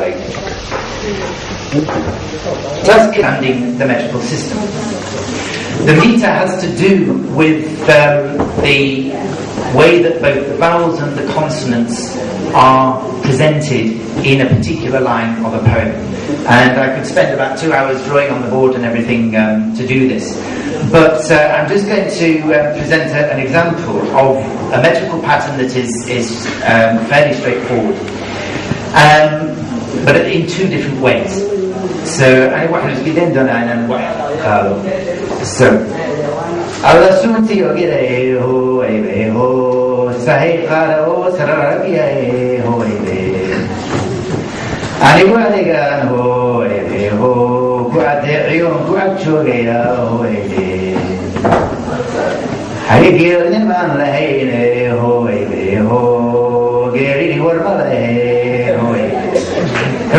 later. Just understanding the metrical system. The meter has to do with the way that both the vowels and the consonants are presented in a particular line of a poem. And I could spend about 2 hours drawing on the board and everything to do this. But I'm just going to present an example of a metrical pattern that is fairly straightforward, but in two different ways. So I want to begin so Allah sunti ogire ho ebe ho sahi khara ho sararabiya ho ebe ani waliga ho ebe ho ku'adiyun ku'achogeya ho ebe hari girne man lahine ho ebe ho geri warma lahe ho ebe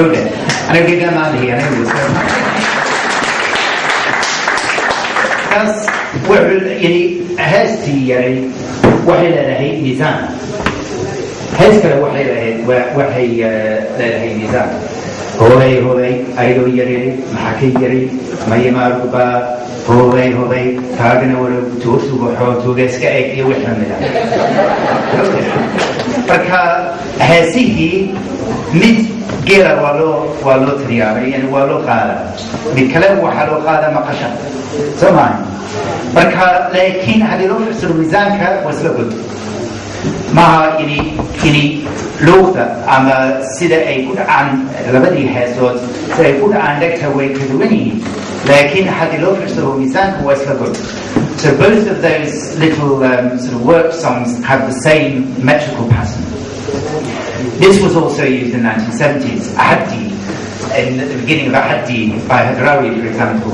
okay ana giga man hi ana kas يعني هستي يعني وحي لهي ميزان هسكر وحي لهي ميزان هوي أيدو يري محكي يري ما يماربا هوي تاجنا ورو توسو بحو توجس كأي وحنا ملا فكا هسيه مد غير والو ترياري يعني والو قال بكلام وحلو قال مقشة زمان marka laakiin hadii loo fiirsado miisaanka waa isla god ma yani luqda ama sida ay ku dhacaan labadii heesood sida ay ku dhacaan dhagta way ka duwan yihiin laakiin hadii loo fiirsado miisaanka waa isla god. So both of those little sort of work songs have the same metrical pattern. This was also used in the 1970s. Ahaddi, in the beginning of Ahaddi by Hadrawi, for example,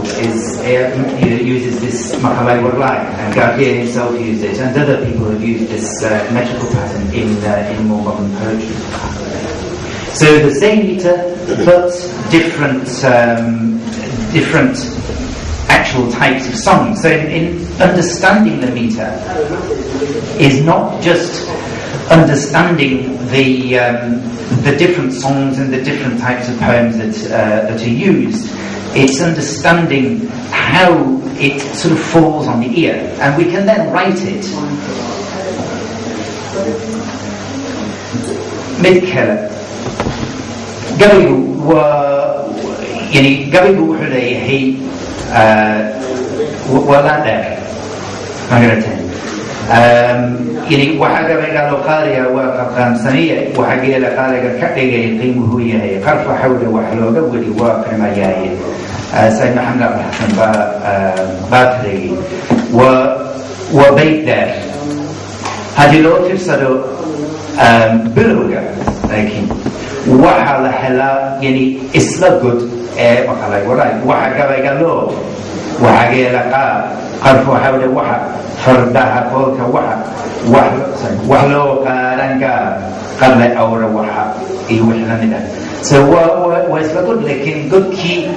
uses this Makalai Warlai, and Gardier himself used it, and other people have used this metrical pattern in more modern poetry. So the same meter, but different actual types of songs. So in understanding the meter is not just understanding the different songs and the different types of poems that are used. It's understanding how it sort of falls on the ear, and we can then write it. Midkala gabaygu wuxuu leeyahay walaadheer magarateen يعني وحاجة بقى لو قارئ وقام سمية وحاجة لقارئ كأجي قيمه هي قرف حول وحلوة ولي واقع ما جاي سيد محمد عبد الحسن باكري وبيت دار هذه لو تفسدوا بلوغة لكن وحلا حلا يعني إسلقت مقالة وراي وحاجة بقى لو وحاجة لقى قرف حول وحا فردها فوق وحلو قارنك قبل أور وحا يوحنا منه سو ويسبقون لكن قد كي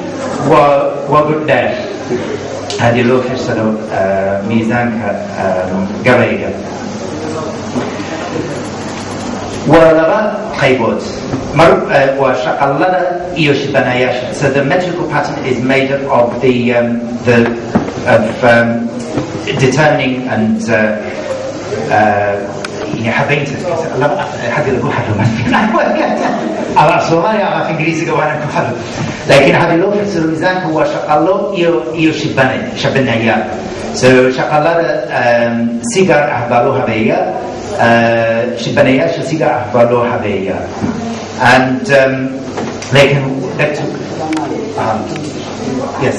وقد داش هذه لو فشلوا ميزانك قريقا ولغا قيبوت وشقلنا يوشبناياش. So the metrical pattern is made up of determining and حبيت حد يقول حد على الصومالي على إنجليزي قوانا كحد لكن هذا لو في الميزان هو شقلو شبنايا. So شقلنا سيجار أحبالوها بيا شبنايا شو سيجار أحبالوها بيا and لكن yes.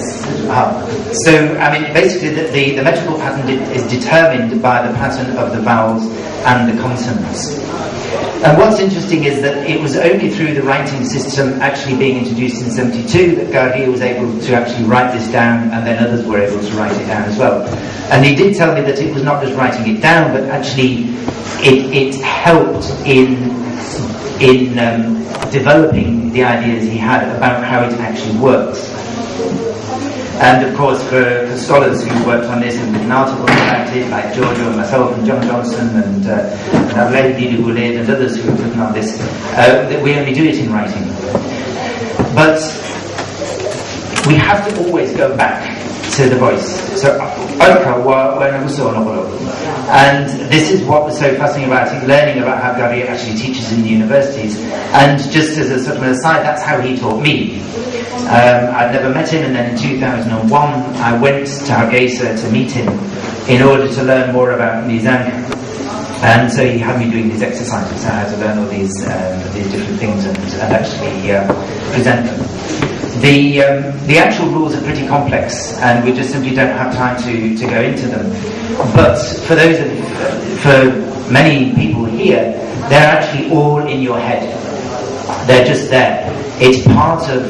So, I mean, basically the metrical pattern is determined by the pattern of the vowels and the consonants. And what's interesting is that it was only through the writing system actually being introduced in 1972 that Gardier was able to actually write this down, and then others were able to write it down as well. And he did tell me that it was not just writing it down, but actually it helped in developing the ideas he had about how it actually works. And of course, for scholars who worked on this and written articles about it, like Giorgio and myself and John Johnson and Ablaye Didi Goulet and others who have written on this, that we only do it in writing. But we have to always go back to the voice. So, and this is what was so fascinating about it, learning about how Gabriel actually teaches in the universities. And just as a sort of an aside, that's how he taught me. I'd never met him, and then in 2001 I went to Hargeisa to meet him in order to learn more about Mizanka. And so he had me doing these exercises, how to learn all these different things and actually present them. The actual rules are pretty complex, and we just simply don't have time to go into them. But for many people here, they're actually all in your head. They're just there. It's part of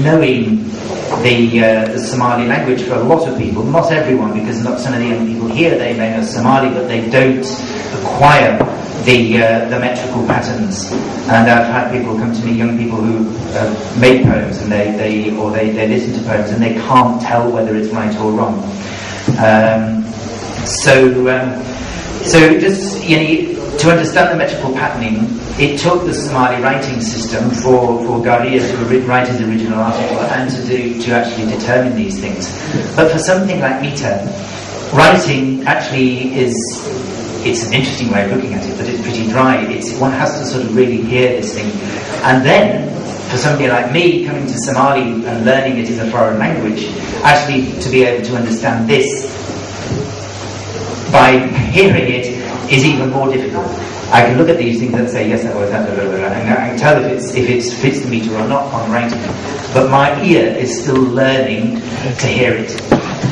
knowing the Somali language for a lot of people. Not everyone, because not some of the young people here, they may know Somali, but they don't acquire the metrical patterns. And I've had people come to me, young people who make poems, and they listen to poems and they can't tell whether it's right or wrong. So just to understand the metrical patterning, it took the Somali writing system for Garia to write his original article and to actually determine these things. But for something like meter, writing actually it's an interesting way of looking at it, but it's pretty dry. One has to sort of really hear this thing. And then, for somebody like me, coming to Somali and learning it as a foreign language, actually to be able to understand this by hearing it is even more difficult. I can look at these things and say, yes, that was that, blah, blah, blah, and I can tell if it fits the meter or not on writing. But my ear is still learning to hear it.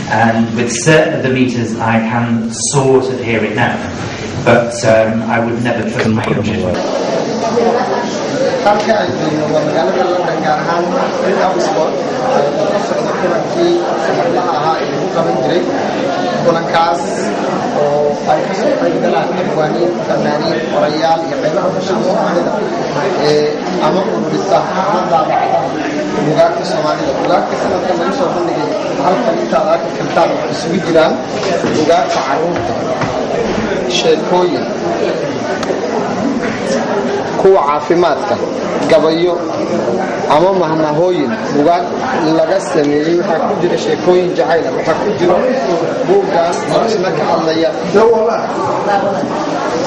And with certain of the meters, I can sort of hear it now. But I would never trust my ear. oo ay ka soo qayb galaan afwaaniin fanaaniin qorayaal iyo qaybaha bulshada Soomaalida ama ururista hadda buugaagta Soomaalida buugaagta sanadkan lagu soo bandhigay halkan intaad arki kartaan waxay isugu jiraan buugaagta carruurta sheekooyin kuwa caafimaadka gabayo ama mahmahooyin buugaag laga sameeyay waxa ku jira sheekooyin jacayl waxa ku jira buugaas nolosha ka hadlaya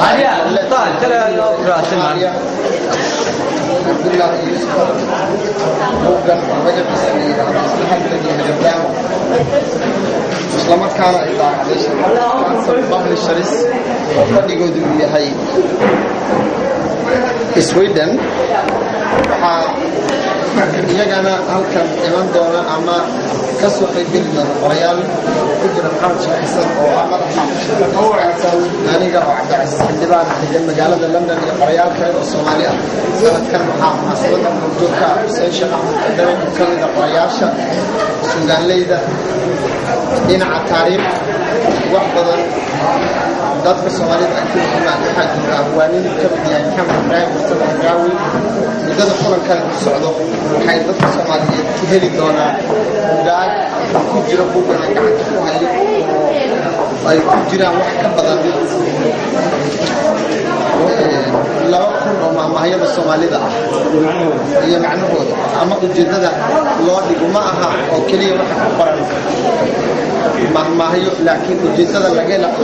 Aria taan kala loo raasanayo Abdullah Yusuf buugan waxa ka sameeyay hadalkiisa islaamad kaana ilaa qabl sharis fadhigoodu yahay Sweden iyagana halkan iman doona ama ka soo qayb doona qorayaal ku jira xarunta oo amadaxa aniga oo cabdicasiis xildhibaan degan magaalada London iyo qorayaal kale oo Soomaali ah sanadkan waxaa munaasabada muddoka session kamida qorayaasha suugaanleyda dhinaca taariikh wax badan dadka Soomaalida ay ku yimaadaan waxa jira afwaaniin ka mid yahay kamid Mustafa mudada kulankan socdo waxay dadka Soomaaliyeed ku heli doonaan buugaag ku jira buugaag gacanta ku hayo ay ku jiraan wax ka badan laba kun oo mahayada Soomaalida ah iyo macnahooda ama ujeedada loo dhigo ma aha oo kaliya wax ku qoran mahmahayo laakiin ujeedada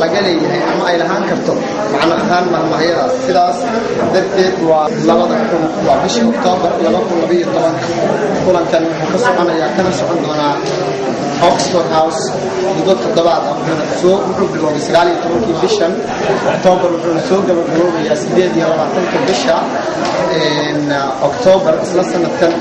laga leeyahay ama ay lahaan karto macna ahaan mahmahayadaas sidaas darteed waa bishii Oktoobar 2012 kulankan wuxuu ka soconayaa kana socon doonaa Oxford House muddo 7 wuxuu biloobay 19 bishan Oktoobar wuxuu soo gabagaboobayaa 8 bisha Oktoobar isla sanadkan